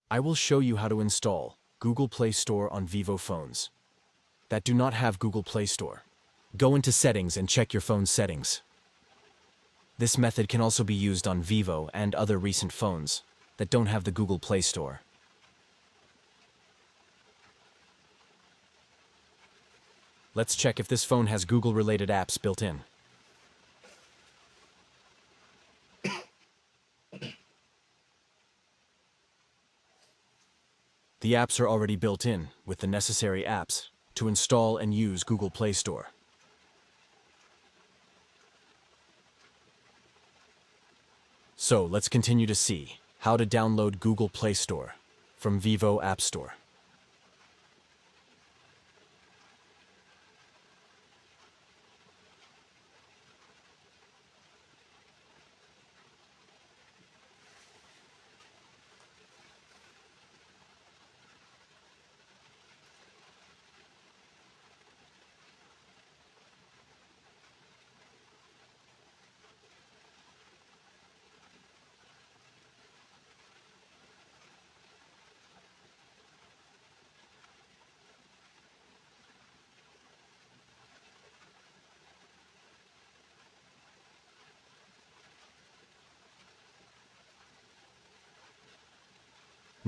I will show you how to install Google Play Store on Vivo phones that do not have Google Play Store. Go into Settings and check your phone's settings. This method can also be used on Vivo and other recent phones that don't have the Google Play Store. Let's check if this phone has Google-related apps built in. The apps are already built in with the necessary apps to install and use Google Play Store. So let's continue to see how to download Google Play Store from Vivo App Store.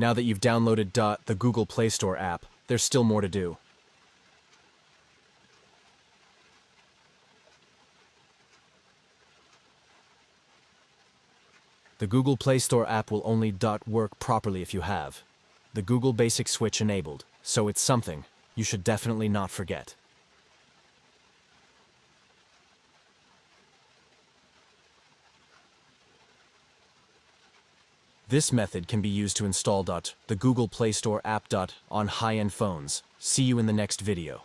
Now that you've downloaded the Google Play Store app, there's still more to do. The Google Play Store app will only work properly if you have the Google Basic Switch enabled, so it's something you should definitely not forget. This method can be used to install the Google Play Store app on high-end phones. See you in the next video.